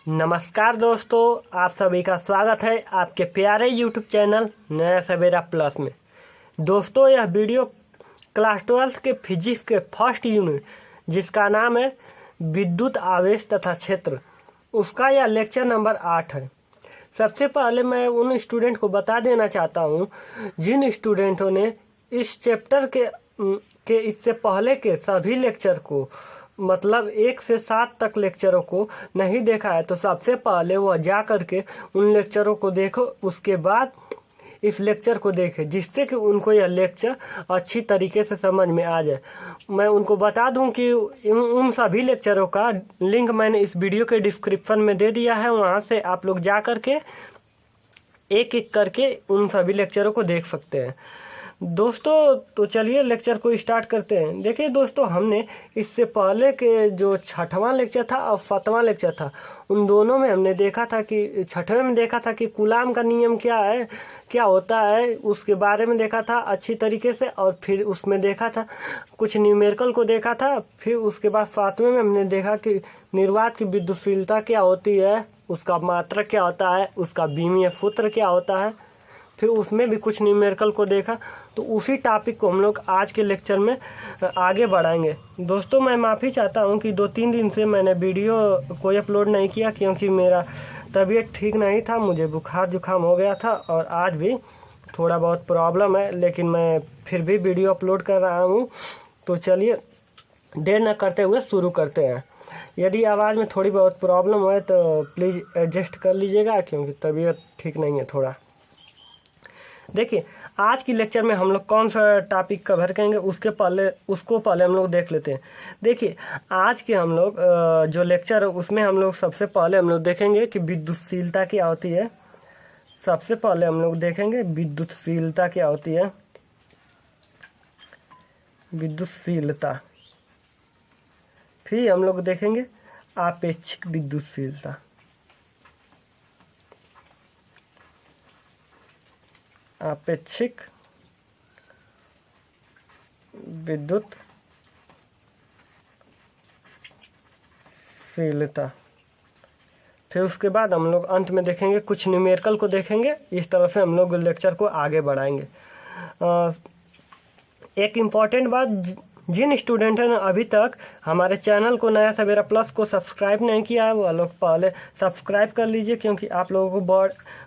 नमस्कार दोस्तों, आप सभी का स्वागत है आपके प्यारे यूट्यूब चैनल नया सवेरा प्लस में। दोस्तों, यह वीडियो क्लास 12 के फिजिक्स के फर्स्ट यूनिट जिसका नाम है विद्युत आवेश तथा क्षेत्र, उसका यह लेक्चर नंबर 8 है। सबसे पहले मैं उन स्टूडेंट को बता देना चाहता हूँ जिन स्टूडेंटों ने इस चैप्टर के इससे पहले के सभी लेक्चर को मतलब 1 से 7 तक लेक्चरों को नहीं देखा है, तो सबसे पहले वह जा करके उन लेक्चरों को देखो, उसके बाद इस लेक्चर को देखें, जिससे कि उनको यह लेक्चर अच्छी तरीके से समझ में आ जाए। मैं उनको बता दूं कि उन सभी लेक्चरों का लिंक मैंने इस वीडियो के डिस्क्रिप्शन में दे दिया है, वहां से आप लोग जा करके एक एक करके उन सभी लेक्चरों को देख सकते हैं। दोस्तों, तो चलिए लेक्चर को स्टार्ट करते हैं। देखिए दोस्तों, हमने इससे पहले के जो 6वां लेक्चर था और 7वां लेक्चर था, उन दोनों में हमने देखा था कि 6वें में देखा था कि कूलाम का नियम क्या है, क्या होता है, उसके बारे में देखा था अच्छी तरीके से। और फिर उसमें देखा था कुछ न्यूमेरिकल को देखा था। फिर उसके बाद 7वें में हमने देखा कि निर्वात की विद्युतशीलता क्या होती है, उसका मात्रक क्या होता है, उसका बीमीय सूत्र क्या होता है। फिर उसमें भी कुछ न्यूमेरिकल को देखा। तो उसी टॉपिक को हम लोग आज के लेक्चर में आगे बढ़ाएंगे। दोस्तों, मैं माफ़ी चाहता हूं कि 2-3 दिन से मैंने वीडियो कोई अपलोड नहीं किया, क्योंकि मेरा तबीयत ठीक नहीं था, मुझे बुखार जुखाम हो गया था और आज भी थोड़ा बहुत प्रॉब्लम है, लेकिन मैं फिर भी वीडियो अपलोड कर रहा हूँ। तो चलिए देर न करते हुए शुरू करते हैं। यदि आवाज़ में थोड़ी बहुत प्रॉब्लम है तो प्लीज़ एडजस्ट कर लीजिएगा, क्योंकि तबीयत ठीक नहीं है थोड़ा। देखिए, आज की लेक्चर में हम लोग कौन सा टॉपिक कवर करेंगे उसको पहले हम लोग देख लेते हैं। देखिए, आज के हम लोग जो लेक्चर है उसमें हम लोग सबसे पहले हम लोग देखेंगे कि विद्युतशीलता क्या होती है। सबसे पहले हम लोग देखेंगे विद्युतशीलता क्या होती है। विद्युतशीलता। फिर हम लोग देखेंगे आपेक्षिक विद्युतशीलता। आपेक्षिक विद्युतशीलता। फिर उसके बाद हम लोग अंत में देखेंगे कुछ न्यूमेरिकल को देखेंगे। इस तरह से हम लोग लेक्चर को आगे बढ़ाएंगे। एक इम्पॉर्टेंट बात, जिन स्टूडेंट ने अभी तक हमारे चैनल को नया सवेरा प्लस को सब्सक्राइब नहीं किया है, वो लोग पहले सब्सक्राइब कर लीजिए, क्योंकि आप लोगों को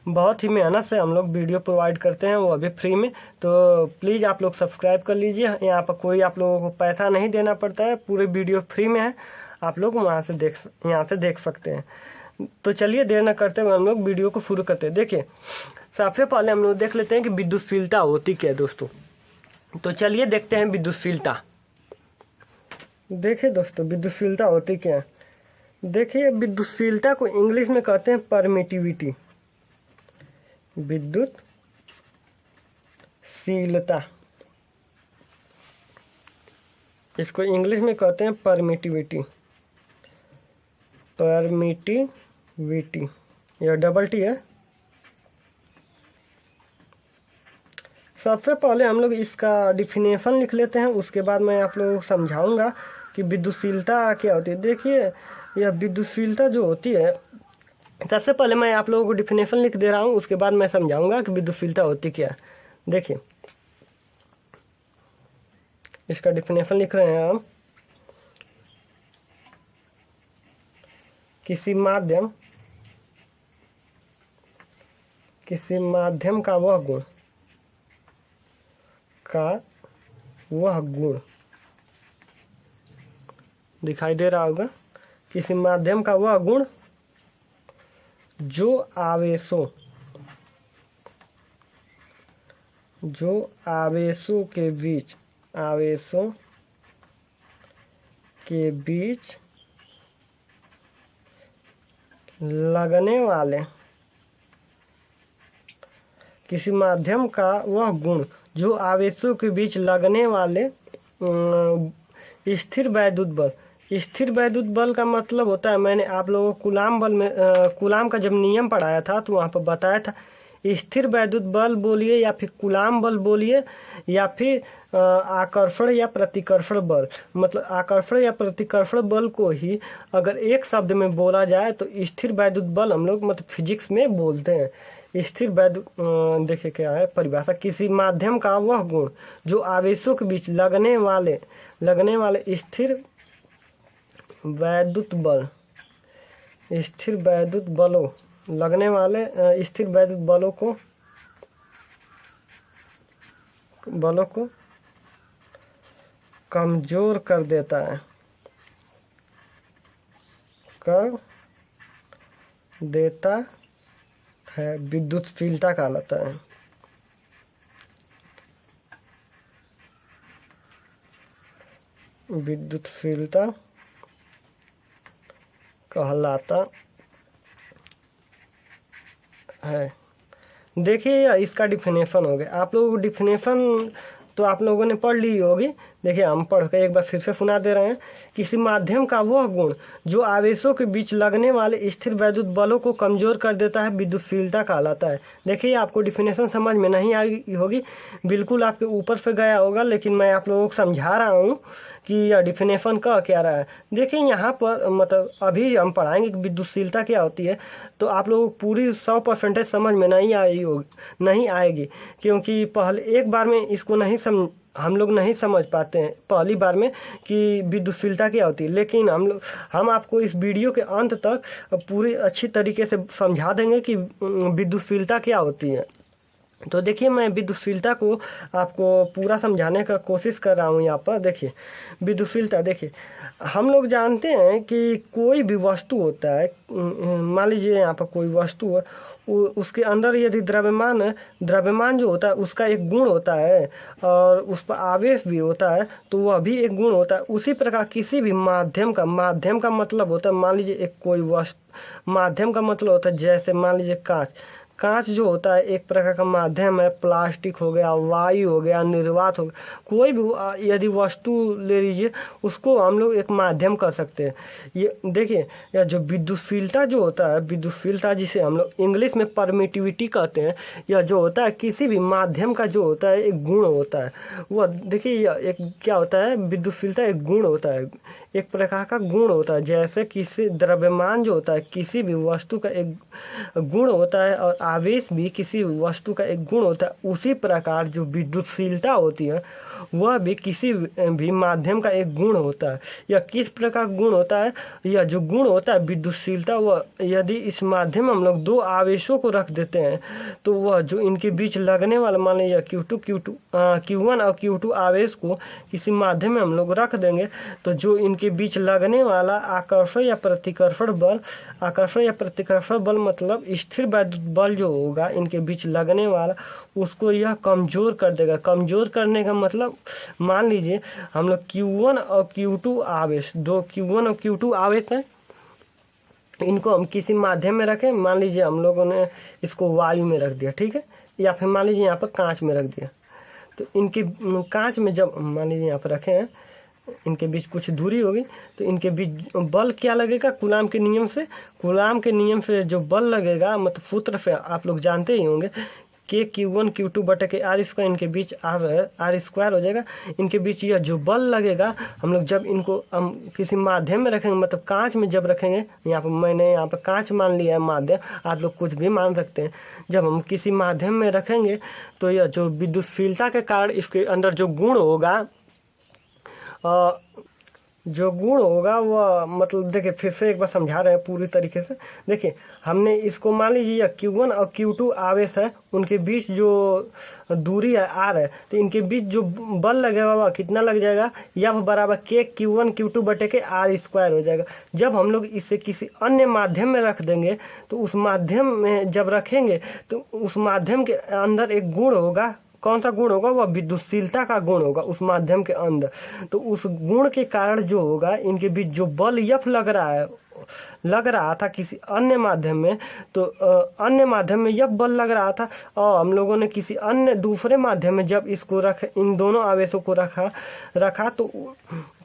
बहुत ही मेहनत से हम लोग वीडियो प्रोवाइड करते हैं, वो अभी फ्री में। तो प्लीज़ आप लोग सब्सक्राइब कर लीजिए। यहाँ पर कोई आप लोगों को पैसा नहीं देना पड़ता है, पूरे वीडियो फ्री में है, आप लोग यहाँ से देख सकते हैं। तो चलिए देर न करते हुए हम लोग वीडियो को शुरू करते हैं। देखिए, सबसे पहले हम लोग देख लेते हैं कि विद्युतशीलता होती क्या है दोस्तों। तो चलिए देखते हैं विद्युतशीलता। देखिए दोस्तों, विद्युतशीलता होती क्या है। देखिए, विद्युतशीलता को इंग्लिश में कहते हैं परमिटिविटी। विद्युतशीलता, इसको इंग्लिश में कहते हैं परमिटिविटी। परमिटिविटी, यह डबल टी है। सबसे पहले हम लोग इसका डिफिनेशन लिख लेते हैं, उसके बाद मैं आप लोगों को समझाऊंगा कि विद्युतशीलता क्या होती है। देखिए, यह विद्युतशीलता जो होती है, सबसे पहले मैं आप लोगों को डिफिनेशन लिख दे रहा हूँ, उसके बाद मैं समझाऊंगा कि विद्युतशीलता होती क्या है। देखिए, इसका डिफिनेशन लिख रहे हैं हम। किसी माध्यम का वह गुण दिखाई दे रहा होगा। किसी माध्यम का वह गुण जो आवेशों के बीच लगने वाले, किसी माध्यम का वह गुण जो आवेशों के बीच लगने वाले स्थिर वैद्युत बल। स्थिर वैद्युत बल का मतलब होता है, मैंने आप लोगों को कूलाम का जब नियम पढ़ाया था तो वहाँ पर बताया था स्थिर वैद्युत बल बोलिए या फिर कूलाम बल बोलिए या फिर आकर्षण या प्रतिकर्षण बल। मतलब आकर्षण या प्रतिकर्षण बल को ही अगर एक शब्द में बोला जाए तो स्थिर वैद्युत बल हम लोग मतलब फिजिक्स में बोलते हैं। स्थिर वैद्युत देखिए क्या है परिभाषा, किसी माध्यम का वह गुण जो आवेशों के बीच लगने वाले स्थिर वैद्युत बल, स्थिर वैद्युत बलों लगने वाले स्थिर वैद्युत बलों को कमजोर कर देता है, विद्युतशीलता कहलाता है। विद्युतशीलता कहलाता है। देखिए इसका डिफिनेशन हो गया। आप लोगों को डिफिनेशन तो आप लोगों ने पढ़ ली होगी। देखिए हम पढ़ कर एक बार फिर से सुना दे रहे हैं। किसी माध्यम का वह गुण जो आवेशों के बीच लगने वाले स्थिर वैद्युत बलों को कमजोर कर देता है, विद्युतशीलता कहलाता है। देखिए आपको डिफिनेशन समझ में नहीं आई होगी, बिल्कुल आपके ऊपर से गया होगा, लेकिन मैं आप लोगों को समझा रहा हूँ कि यह डिफिनेशन कह क्या रहा है। देखिए यहाँ पर मतलब अभी हम पढ़ाएंगे कि विद्युतशीलता क्या होती है, तो आप लोगों को पूरी 100% समझ में नहीं आएगी, क्योंकि पहले एक बार में इसको हम लोग नहीं समझ पाते हैं पहली बार में कि विद्युतशीलता क्या होती है। लेकिन हम आपको इस वीडियो के अंत तक पूरी अच्छी तरीके से समझा देंगे कि विद्युतशीलता क्या होती है। तो देखिए मैं विद्युतशीलता को आपको पूरा समझाने का कोशिश कर रहा हूँ। यहाँ पर देखिए विद्युतशीलता, देखिए हम लोग जानते हैं कि कोई भी वस्तु होता है, मान लीजिए यहाँ पर कोई वस्तु है, उसके अंदर यदि द्रव्यमान जो होता है उसका एक गुण होता है और उस पर आवेश भी होता है, तो वह भी एक गुण होता है। उसी प्रकार किसी भी माध्यम का मतलब होता है, मान लीजिए एक कोई वस्तु, माध्यम का मतलब होता है जैसे मान लीजिए कांच जो होता है एक प्रकार का माध्यम है। प्लास्टिक हो गया, वायु हो गया, निर्वात हो गया, कोई भी यदि वस्तु ले लीजिए उसको हम लोग एक माध्यम कर सकते हैं। ये देखिए यह जो विद्युतशीलता जो होता है, विद्युतशीलता जिसे हम लोग इंग्लिश में परमिटिविटी कहते हैं, यह जो होता है किसी भी माध्यम का जो होता है एक गुण होता है। वह देखिए यह एक क्या होता है, विद्युतशीलता एक गुण होता है, एक प्रकार का गुण होता है। जैसे किसी द्रव्यमान जो होता है किसी भी वस्तु का एक गुण होता है और आवेश भी किसी वस्तु का एक गुण होता है, उसी प्रकार जो विद्युतशीलता होती है वह भी किसी भी माध्यम का एक गुण होता है। यह किस प्रकार गुण होता है, यह जो गुण होता है विद्युतशीलता, वह यदि इस माध्यम में हम लोग दो आवेशों को रख देते हैं तो वह जो इनके बीच लगने वाला, मान लीजिए Q1 और Q2 आवेश को किसी माध्यम में हम लोग रख देंगे, तो जो इनके बीच लगने वाला आकर्षण या प्रतिकर्षण बल मतलब स्थिर वैद्युत बल जो होगा इनके बीच लगने वाला, उसको यह कमजोर कर देगा। कमजोर करने का मतलब मान लीजिए हम लोग Q1 और Q2 आवेश, दो Q1 और Q2 आवेश हैं, इनको हम किसी माध्यम में रखें। मान लीजिए हम लोगों ने इसको वायु में रख दिया, ठीक है, या फिर मान लीजिए यहाँ पर कांच में रख दिया। तो इनके कांच में जब मान लीजिए यहाँ पर रखे हैं, इनके बीच कुछ दूरी होगी, तो इनके बीच बल क्या लगेगा, कूलाम के नियम से जो बल लगेगा, मतलब सूत्र से आप लोग जानते ही होंगे कि Q1 Q2 बटे के R स्क्वायर, इनके बीच R स्क्वायर हो जाएगा। इनके बीच यह जो बल लगेगा हम लोग जब इनको हम किसी माध्यम में रखेंगे, मतलब कांच में जब रखेंगे, यहाँ पर मैंने यहाँ पर कांच मान लिया है माध्यम, आप लोग कुछ भी मान सकते हैं। जब हम किसी माध्यम में रखेंगे तो यह जो विद्युतशीलता के कारण इसके अंदर जो गुण होगा वह मतलब देखिए फिर से एक बार समझा रहे हैं पूरी तरीके से। देखिए हमने इसको मान लीजिए Q1 और Q2 आवेश है, उनके बीच जो दूरी है R है, तो इनके बीच जो बल लगेगा वह कितना लग जाएगा, यह बराबर K Q1 Q2 बटे के R स्क्वायर हो जाएगा। जब हम लोग इसे किसी अन्य माध्यम में रख देंगे तो उस माध्यम में जब रखेंगे तो उस माध्यम के अंदर एक गुण होगा। कौन सा गुण होगा, वह विद्युतशीलता का गुण होगा उस माध्यम के अंदर। तो उस गुण के कारण जो होगा इनके बीच जो बल F लग रहा था किसी अन्य माध्यम में, तो अन्य माध्यम में F बल लग रहा था, और हम लोगों ने किसी अन्य दूसरे माध्यम में जब इसको इन दोनों आवेशों को रखा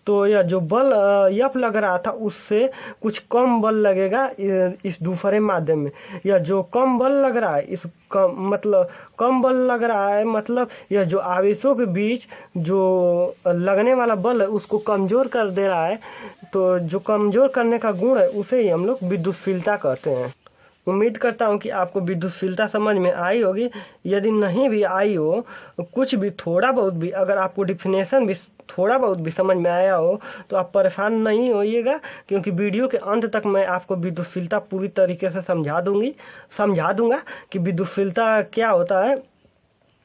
तो यह जो बल एफ लग रहा था उससे कुछ कम बल लगेगा इस दूसरे माध्यम में। यह जो कम बल लग रहा है इस कम बल लग रहा है मतलब यह जो आवेशों के बीच जो लगने वाला बल है उसको कमजोर कर दे रहा है। तो जो कमजोर करने का गुण है उसे ही हम लोग विद्युतशीलता कहते हैं। उम्मीद करता हूँ कि आपको विद्युतशीलता समझ में आई होगी। यदि नहीं भी आई हो, कुछ भी थोड़ा बहुत भी अगर आपको डिफिनेशन भी थोड़ा बहुत भी समझ में आया हो तो आप परेशान नहीं होइएगा, क्योंकि वीडियो के अंत तक मैं आपको विद्युतशीलता पूरी तरीके से समझा दूंगा कि विद्युतशीलता क्या होता है।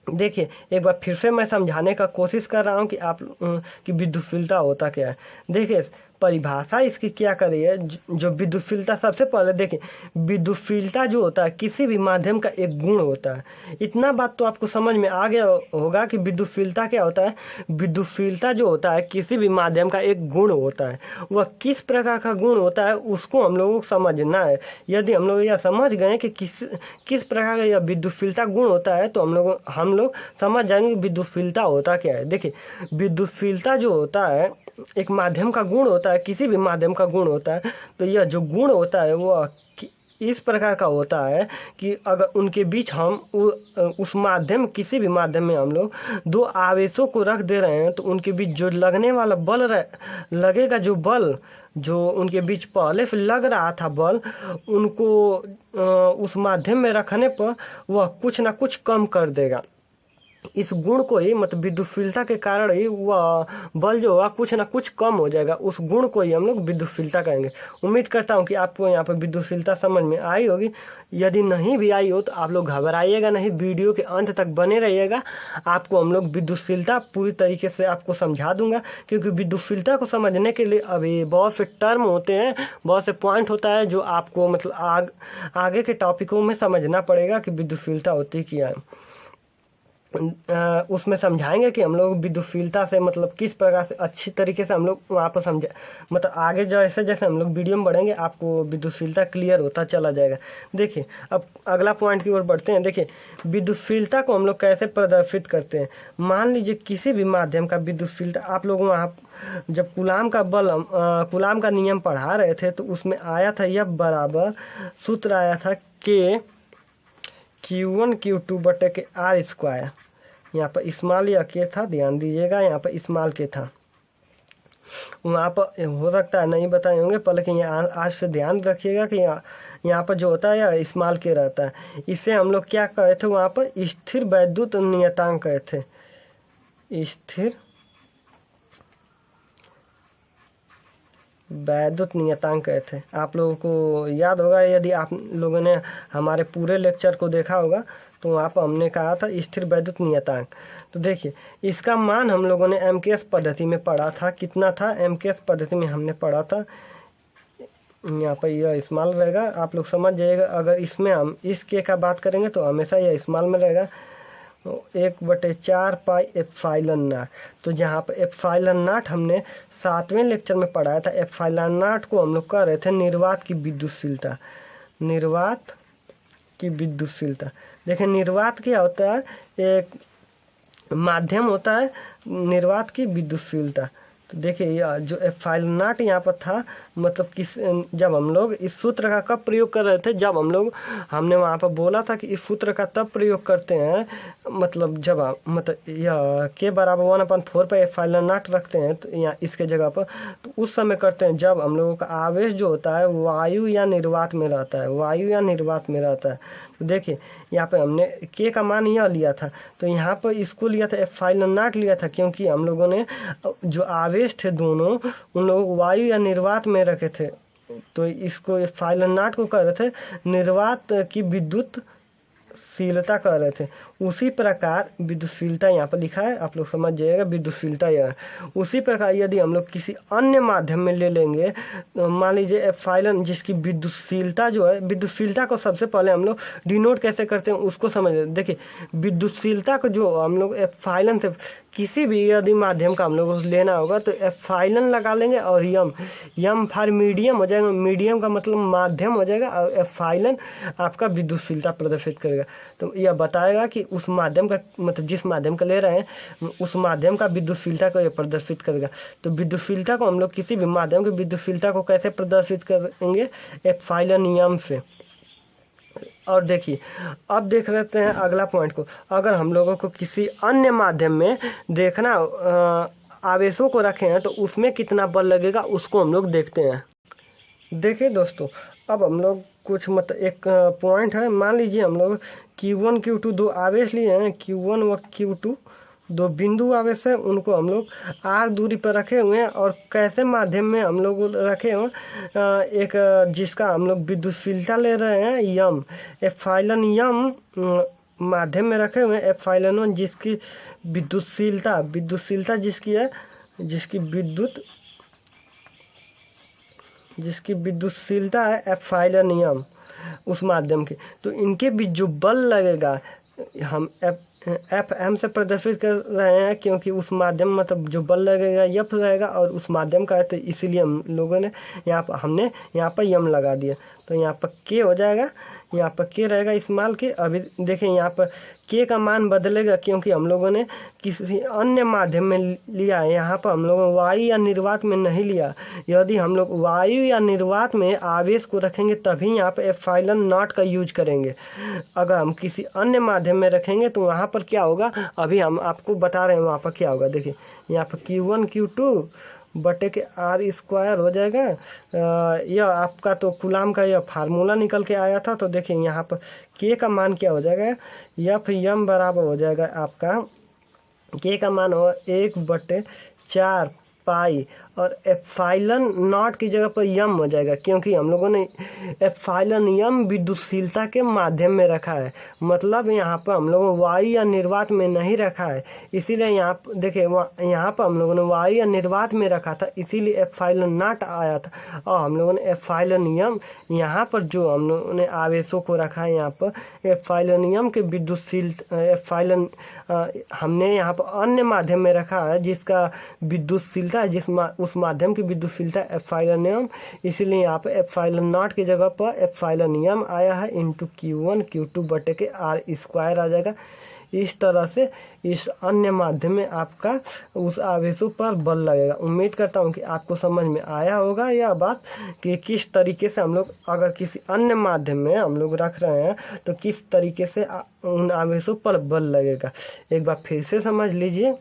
देखिए एक बार फिर से मैं समझाने का कोशिश कर रहा हूँ कि विद्युतशीलता होता क्या है। देखिए परिभाषा इसकी क्या करी है। जो विद्युतशीलता, सबसे पहले देखिए विद्युतशीलता जो होता है किसी भी माध्यम का एक गुण होता है। इतना बात तो आपको समझ में आ गया होगा कि विद्युतशीलता क्या होता है। विद्युतशीलता जो होता है किसी भी माध्यम का एक गुण होता है। वह किस प्रकार का गुण होता है उसको हम लोगों को समझना है। यदि हम लोग यह समझ गए कि किस प्रकार का यह विद्युतशीलता गुण होता है तो हम लोग समझ जाएंगे विद्युतशीलता होता क्या है। देखिए विद्युतशीलता जो होता है एक माध्यम का गुण होता है, किसी भी माध्यम का गुण होता है। तो यह जो गुण होता है वो इस प्रकार का होता है कि अगर उनके बीच हम उस माध्यम किसी भी माध्यम में हम लोग दो आवेशों को रख दे रहे हैं तो उनके बीच जो लगने वाला बल लगेगा, जो बल जो उनके बीच पहले से लग रहा था बल, उनको उस माध्यम में रखने पर वह कुछ ना कुछ कम कर देगा। इस गुण को ही मतलब विद्युतशीलता के कारण ही वह बल जो होगा कुछ ना कुछ कम हो जाएगा। उस गुण को ही हम लोग विद्युतशीलता कहेंगे। उम्मीद करता हूँ कि आपको यहाँ पर विद्युतशीलता समझ में आई होगी। यदि नहीं भी आई हो तो आप लोग घबराइएगा नहीं, वीडियो के अंत तक बने रहिएगा। आपको हम लोग विद्युतशीलता पूरी तरीके से आपको समझा दूंगा, क्योंकि विद्युतशीलता को समझने के लिए अभी बहुत से टर्म होते हैं, बहुत से पॉइंट होता है जो आपको मतलब आगे के टॉपिकों में समझना पड़ेगा कि विद्युतशीलता होती क्या है। उसमें समझाएंगे कि हम लोग विद्युतशीलता से मतलब किस प्रकार से अच्छी तरीके से हम लोग वहाँ पर समझे, मतलब आगे जैसे जैसे हम लोग वीडियो में बढ़ेंगे आपको विद्युतशीलता क्लियर होता चला जाएगा। देखिए अब अगला पॉइंट की ओर बढ़ते हैं। देखिए विद्युतशीलता को हम लोग कैसे प्रदर्शित करते हैं। मान लीजिए किसी भी माध्यम का विद्युतशीलता, आप लोग वहाँ जब कूलाम का नियम पढ़ा रहे थे तो उसमें आया था यह बराबर सूत्र आया था Q1 Q2 बटे के R स्क्वायर। यहाँ पर स्मॉल या के था, ध्यान दीजिएगा यहाँ पर स्मॉल के था। वहाँ पर हो सकता है नहीं बताए होंगे पर लेकिन यहाँ आज से ध्यान रखिएगा कि यहाँ पर जो होता है यह स्मॉल के रहता है। इससे हम लोग क्या कहे थे, वहाँ पर स्थिर वैद्युत नियतांक कहे थे। स्थिर वैद्युत नियतांक कहे थे। आप लोगों को याद होगा, यदि आप लोगों ने हमारे पूरे लेक्चर को देखा होगा तो वहाँ पर हमने कहा था स्थिर वैद्युत नियतांक। तो देखिए इसका मान हम लोगों ने एमकेएस पद्धति में पढ़ा था। कितना था एमकेएस पद्धति में हमने पढ़ा था, यहाँ पर यह स्मॉल रहेगा, आप लोग समझ जाइएगा। अगर इसमें हम इस के का बात करेंगे तो हमेशा यह स्मॉल में रहेगा। 1/4 पाई एप्सिलॉन नॉट। तो जहाँ पर एप्सिलॉन नॉट हमने 7वें लेक्चर में पढ़ाया था। एप्सिलॉन नॉट को हम लोग कह रहे थे निर्वात की विद्युतशीलता। निर्वात की विद्युतशीलता, देखिए निर्वात क्या होता है, एक माध्यम होता है निर्वात की विद्युतशीलता। तो देखिए जो एप्सिलॉन नॉट यहाँ पर था, मतलब जब हम लोग इस सूत्र का कब प्रयोग कर रहे थे, जब हमने वहाँ पर बोला था कि इस सूत्र का तब प्रयोग करते हैं, मतलब जब यह के बराबर 1/4 पर एप्सिलॉन नॉट रखते हैं तो यहाँ इसके जगह पर, तो उस समय करते हैं जब हम लोगों का आवेश जो होता है वायु या निर्वात में रहता है, वायु या निर्वात में रहता है। तो देखिए यहाँ पे हमने के का मान यह लिया था, तो यहाँ पर इसको लिया था एप्सिलॉन नॉट लिया था, क्योंकि हम लोगों ने जो आवेश थे दोनों उन लोग वायु या निर्वात में रखे थे। तो इसको एप्सिलॉन नॉट को कह रहे थे निर्वात की विद्युतशीलता कह रहे थे। उसी प्रकार विद्युतशीलता यहाँ पर लिखा है, आप लोग समझ जाइएगा विद्युतशीलता यह। उसी प्रकार यदि हम लोग किसी अन्य माध्यम में ले लेंगे, तो मान लीजिए एप्सिलॉन जिसकी विद्युतशीलता जो है, विद्युतशीलता को सबसे पहले हम लोग डिनोट कैसे करते हैं उसको समझ। देखिए विद्युतशीलता को जो हम लोग एप्सिलॉन से किसी भी यदि माध्यम का हम लोगों को लेना होगा तो एप्सिलॉन लगा लेंगे और यम फॉर मीडियम हो जाएगा। मीडियम का मतलब माध्यम हो जाएगा और एप्सिलॉन आपका विद्युतशीलता प्रदर्शित करेगा। तो यह बताएगा कि उस माध्यम का मतलब जिस माध्यम का ले रहे हैं उस माध्यम का विद्युतशीलता को यह प्रदर्शित करेगा। तो विद्युतशीलता को हम लोग किसी भी माध्यम की विद्युतशीलता को कैसे प्रदर्शित करेंगे? एप्सिलॉन यम से। और देखिए अब देख लेते हैं अगला पॉइंट को। अगर हम लोगों को किसी अन्य माध्यम में देखना आवेशों को रखे हैं तो उसमें कितना बल लगेगा उसको हम लोग देखते हैं। देखिए दोस्तों, अब हम लोग कुछ एक पॉइंट है, मान लीजिए हम लोग Q1 Q2 दो आवेश लिए हैं, Q1 व Q2 दो बिंदु आवेश है, उनको हम लोग r दूरी पर रखे हुए हैं। और कैसे माध्यम में हम लोग रखे हुए एक जिसका हम लोग विद्युतशीलता ले रहे हैं यम, एप्सिलॉन यम माध्यम में रखे हुए हैं। एप्सिलॉन जिसकी विद्युतशीलता जिसकी है, जिसकी विद्युतशीलता है एप्सिलॉन यम उस माध्यम की। तो इनके बीच जो बल लगेगा हम FM से प्रदर्शित कर रहे हैं, क्योंकि उस माध्यम मतलब जो बल लगेगा यफ रहेगा और उस माध्यम का है, तो इसीलिए हम लोगों ने हमने यहाँ पर यम लगा दिया। तो यहाँ पर के हो जाएगा, यहाँ पर के रहेगा इस्तेमाल के। अभी देखें यहाँ पर के का मान बदलेगा क्योंकि हम लोगों ने किसी अन्य माध्यम में लिया है। यहाँ पर हम लोगों वायु या निर्वात में नहीं लिया। यदि हम लोग वायु या निर्वात में आवेश को रखेंगे तभी यहाँ पर एप्सिलॉन नॉट का यूज करेंगे। अगर हम किसी अन्य माध्यम में रखेंगे तो वहाँ पर क्या होगा, अभी हम आपको बता रहे हैं वहाँ पर क्या होगा। देखिए यहाँ पर Q1 Q2 बटे के r² हो जाएगा। यह आपका तो कूलाम का यह फार्मूला निकल के आया था। तो देखिए यहाँ पर के का मान क्या हो जाएगा, एफ यम बराबर हो जाएगा आपका के का मान हो 1/4 पाई और एप्सिलॉन नॉट की जगह पर यम हो जाएगा, क्योंकि हम लोगों ने एप्सिलॉन यम विद्युतशीलता के माध्यम में रखा है। मतलब यहाँ पर हम लोगों वायु या निर्वात में नहीं रखा है, इसीलिए यहाँ देखिए यहाँ पर हम लोगों ने वायु या निर्वात में रखा था, इसीलिए एप्सिलॉन नॉट आया था। और हम लोगों ने एप्सिलॉन यम यहाँ पर जो हम लोगों ने आवेशों को रखा है, यहाँ पर एप्सिलॉन यम के एप्सिलॉन हमने यहाँ पर अन्य माध्यम में रखा है जिसका विद्युतशीलता है, उस माध्यम की विद्युतशीलता एप्सिलॉन यम, इसीलिए यहाँ पे एप्सिलॉन नॉट की जगह पर एप्सिलॉन यम आया है इंटू Q1 Q2 बटे के r² आ जाएगा। इस तरह से इस अन्य माध्यम में आपका उस आवेशों पर बल लगेगा। उम्मीद करता हूँ कि आपको समझ में आया होगा यह बात कि किस तरीके से हम लोग अगर किसी अन्य माध्यम में हम लोग रख रहे हैं तो किस तरीके से उन आवेशों पर बल लगेगा। एक बार फिर से समझ लीजिए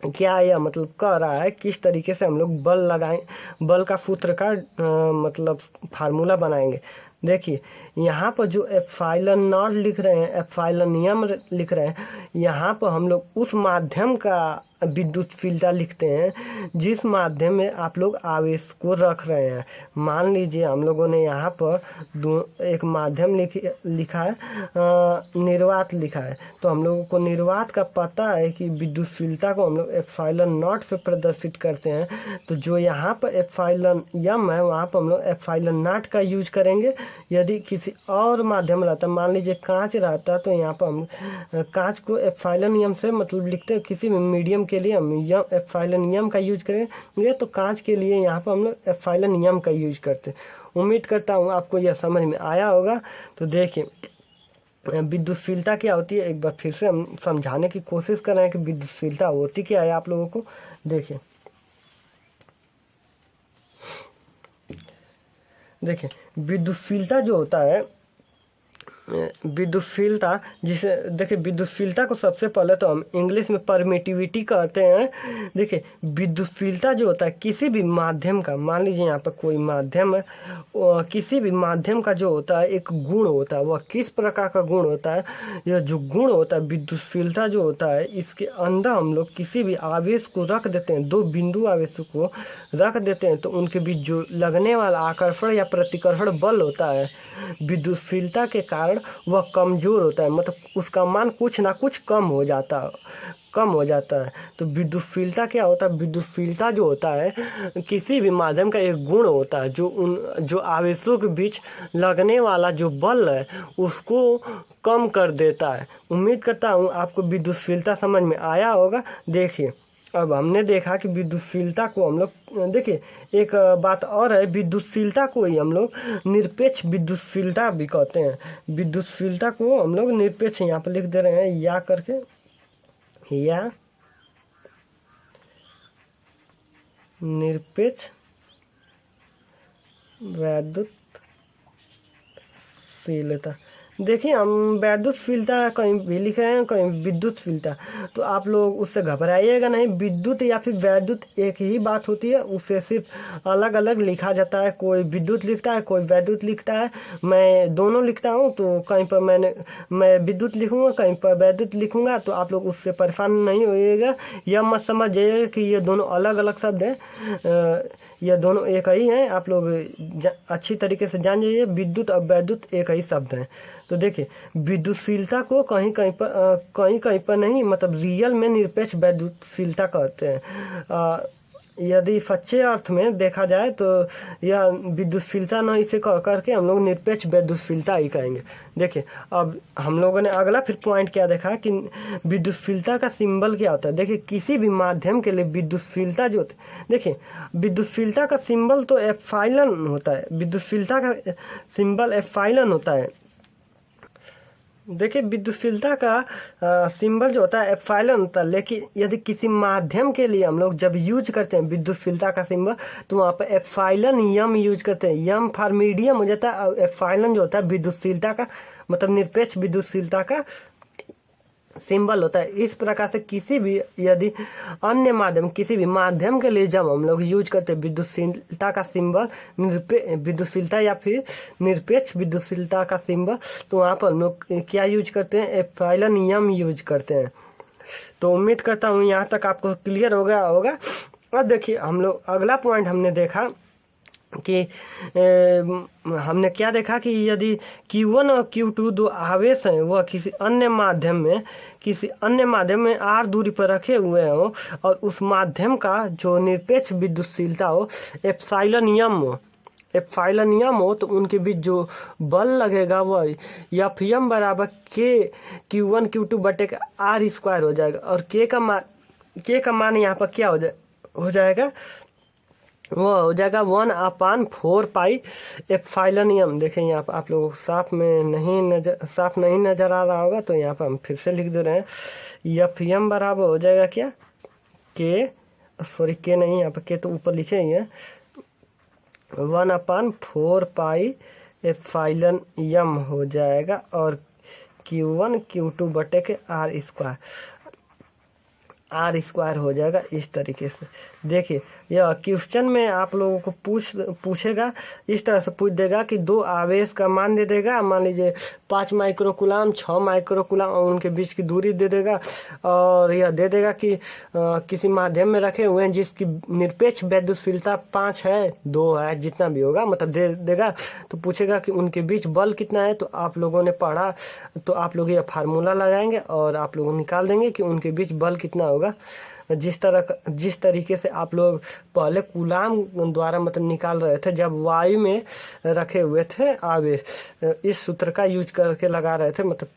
क्या यह मतलब कह रहा है, किस तरीके से हम लोग बल लगाएं, बल का सूत्र का मतलब फार्मूला बनाएंगे। देखिए यहाँ पर जो एप्सिलॉन नॉट लिख रहे हैं, एप्सिलॉन यम लिख रहे हैं, यहाँ पर हम लोग उस माध्यम का विद्युतशीलता लिखते हैं जिस माध्यम में आप लोग आवेश को रख रहे हैं। मान लीजिए हम लोगों ने यहाँ पर एक माध्यम लिखा है, निर्वात लिखा है, तो हम लोगों को निर्वात का पता है कि विद्युतशीलता को हम लोग एप्सिलॉन नॉट से प्रदर्शित करते हैं। तो जो यहाँ पर एप्सिलॉन यम है वहाँ पर हम लोग एप्सिलॉन नॉट का यूज करेंगे। यदि किसी और माध्यम रहता, मान लीजिए कांच रहता, तो यहाँ पर हम कांच को एप्सिलॉन यम से मतलब लिखते हैं। किसी भी मीडियम के लिए हम एप्सिलॉन यम का यूज करेंगे, तो कांच के लिए यहाँ पर हम लोग एप्सिलॉन यम का यूज करते हैं। उम्मीद करता हूँ आपको यह समझ में आया होगा। तो देखिए विद्युतशीलता क्या होती है, एक बार फिर से हम समझाने की कोशिश कर रहे हैं कि विद्युतशीलता होती क्या है आप लोगों को। देखिए विद्युतशीलता जो होता है, विद्युतशीलता जिसे देखिए विद्युतशीलता को सबसे पहले तो हम इंग्लिश में परमिटिविटी कहते हैं। देखिए विद्युतशीलता जो होता है किसी भी माध्यम का, मान लीजिए यहाँ पर कोई माध्यम है, किसी भी माध्यम का जो होता है एक गुण होता है। वह किस प्रकार का गुण होता है, यह जो गुण होता है विद्युतशीलता जो होता है, इसके अंदर हम लोग किसी भी आवेश को रख देते हैं, दो बिंदु आवेश को रख देते हैं, तो उनके बीच जो लगने वाला आकर्षण या प्रतिकर्षण बल होता है विद्युतशीलता के कारण वह कमजोर होता है, मतलब उसका मान कुछ ना कुछ कम हो जाता है। कम हो जाता है। तो विद्युतशीलता क्या होता है? विद्युतशीलता जो होता है किसी भी माध्यम का एक गुण होता है जो आवेशों के बीच लगने वाला जो बल है उसको कम कर देता है। उम्मीद करता हूँ आपको विद्युतशीलता समझ में आया होगा। देखिए, अब हमने देखा कि विद्युतशीलता को हम लोग, देखिए एक बात और है, विद्युतशीलता को ही हम लोग निरपेक्ष विद्युतशीलता भी कहते हैं। विद्युतशीलता को हम लोग निरपेक्ष, यहाँ पर लिख दे रहे हैं या करके, या निरपेक्ष विद्युतशीलता। देखिए, हम विद्युतशीलता कहीं भी लिख रहे हैं, कहीं विद्युतशीलता, तो आप लोग उससे घबराइएगा नहीं। विद्युत या फिर वैद्युत एक ही बात होती है, उससे सिर्फ अलग अलग लिखा जाता है। कोई विद्युत लिखता है, कोई वैद्युत लिखता है। मैं दोनों लिखता हूँ, तो कहीं पर मैं विद्युत लिखूँगा, कहीं पर वैद्युत लिखूँगा, तो आप लोग उससे परेशान नहीं होइएगा। यह मत समझिएगा कि ये दोनों अलग अलग शब्द हैं, ये दोनों एक ही हैं। आप लोग अच्छी तरीके से जान जाइए, विद्युत और वैद्युत एक ही शब्द हैं। तो देखिए, विद्युतशीलता को कहीं कहीं पर नहीं, मतलब रियल में निरपेक्ष विद्युतशीलता कहते हैं। यदि सच्चे अर्थ में देखा जाए तो यह विद्युतशीलता न, इसे कह करके हम लोग निरपेक्ष विद्युतशीलता ही कहेंगे। देखिए, अब हम लोगों ने अगला फिर पॉइंट क्या देखा कि विद्युतशीलता का सिंबल क्या होता है। देखिए, किसी भी माध्यम के लिए विद्युतशीलता जो होती है, देखिए विद्युतशीलता का सिंबल तो एप्सिलॉन होता है। विद्युतशीलता का सिंबल एप्सिलॉन होता है। देखिए, विद्युतशीलता का सिंबल जो होता है एप्सिलॉन होता है, लेकिन यदि किसी माध्यम के लिए हम लोग जब यूज करते हैं विद्युतशीलता का सिंबल, तो वहाँ पर एप्सिलॉन यम यूज करते हैं। यम फॉर मीडियम हो जाता है, और एप्सिलॉन जो होता है विद्युतशीलता का, मतलब निरपेक्ष विद्युतशीलता का सिंबल होता है। इस प्रकार से किसी भी यदि अन्य माध्यम, किसी भी माध्यम के लिए जब हम लोग यूज करते हैं विद्युतशीलता का सिंबल, विद्युतशीलता या फिर निरपेक्ष विद्युतशीलता का सिंबल, तो वहाँ पर हम लोग क्या यूज करते हैं? एप्सिलॉन यम यूज करते हैं। तो उम्मीद करता हूँ यहाँ तक आपको क्लियर हो गया होगा। अब देखिए, हम लोग अगला पॉइंट हमने देखा कि हमने क्या देखा कि यदि Q1 और Q2 दो आवेश हैं, वह किसी अन्य माध्यम में r दूरी पर रखे हुए हो, और उस माध्यम का जो निरपेक्ष विद्युतशीलता हो एप्सिलॉन यम हो, तो उनके बीच जो बल लगेगा वह Fm बराबर K Q1 Q2 बटे R स्क्वायर हो जाएगा। और K का मान यहाँ पर क्या हो जाएगा? वो हो जाएगा 1/4 पाई एप्सिलॉन यम। देखें, यहाँ पर आप लोग साफ नहीं नजर आ रहा होगा, तो यहाँ पर हम फिर से लिख दे रहे हैं। Fm बराबर हो जाएगा क्या? के नहीं, यहाँ पर के तो ऊपर लिखे ही है, 1/4 पाई एप्सिलॉन यम हो जाएगा, और Q1 Q2 बटे के R स्क्वायर हो जाएगा। इस तरीके से देखिए, यह क्वेश्चन में आप लोगों को पूछेगा, इस तरह से पूछ देगा कि दो आवेश का मान दे देगा, मान लीजिए 5 माइक्रोकूलम 6 माइक्रोकूलम, और उनके बीच की दूरी दे देगा, और यह दे देगा कि किसी माध्यम में रखे हुए हैं जिसकी निरपेक्ष विद्युतशीलता 5 है, 2 है, जितना भी होगा, मतलब दे देगा। तो पूछेगा कि उनके बीच बल कितना है। तो आप लोगों ने पढ़ा, तो आप लोग यह फार्मूला लगाएंगे और आप लोग निकाल देंगे कि उनके बीच बल कितना होगा। जिस तरीके से आप लोग पहले कूलाम द्वारा मतलब निकाल रहे थे जब वायु में रखे हुए थे आवेश, इस सूत्र का यूज करके लगा रहे थे। मतलब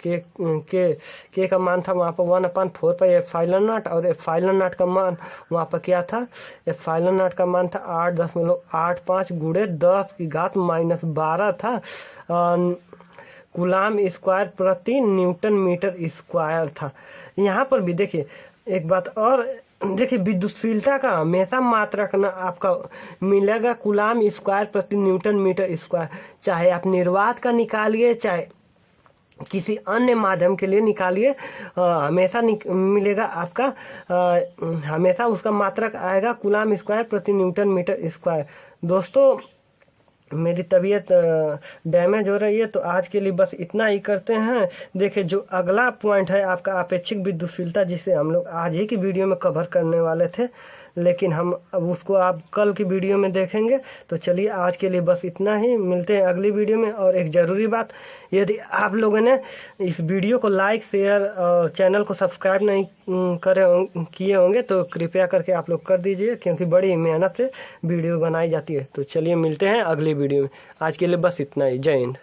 के का मान था वहाँ पर 1/4 पाई एप्सिलॉन नॉट, और एप्सिलॉन नॉट का मान वहाँ पर क्या था? एप्सिलॉन नॉट का मान था 8.85 गुणे 10 की घात -12 था कूलाम स्क्वायर प्रति न्यूटन मीटर स्क्वायर था। यहाँ पर भी देखिए एक बात और, देखिए विद्युतशीलता का हमेशा मात्रक ना आपका मिलेगा कूलाम स्क्वायर प्रति न्यूटन मीटर स्क्वायर। चाहे आप निर्वात का निकालिए, चाहे किसी अन्य माध्यम के लिए निकालिए, हमेशा मिलेगा आपका, हमेशा उसका मात्रक आएगा कूलाम स्क्वायर प्रति न्यूटन मीटर स्क्वायर। दोस्तों, मेरी तबीयत डैमेज हो रही है, तो आज के लिए बस इतना ही करते हैं। देखिए, जो अगला पॉइंट है आपका अपेक्षिक विद्युतशीलता, जिसे हम लोग आज ही की वीडियो में कवर करने वाले थे। लेकिन हम अब उसको आप कल की वीडियो में देखेंगे। तो चलिए आज के लिए बस इतना ही, मिलते हैं अगली वीडियो में। और एक ज़रूरी बात, यदि आप लोगों ने इस वीडियो को लाइक शेयर और चैनल को सब्सक्राइब नहीं किए होंगे तो कृपया करके आप लोग कर दीजिए, क्योंकि बड़ी मेहनत से वीडियो बनाई जाती है। तो चलिए मिलते हैं अगली वीडियो में, आज के लिए बस इतना ही। जय हिंद।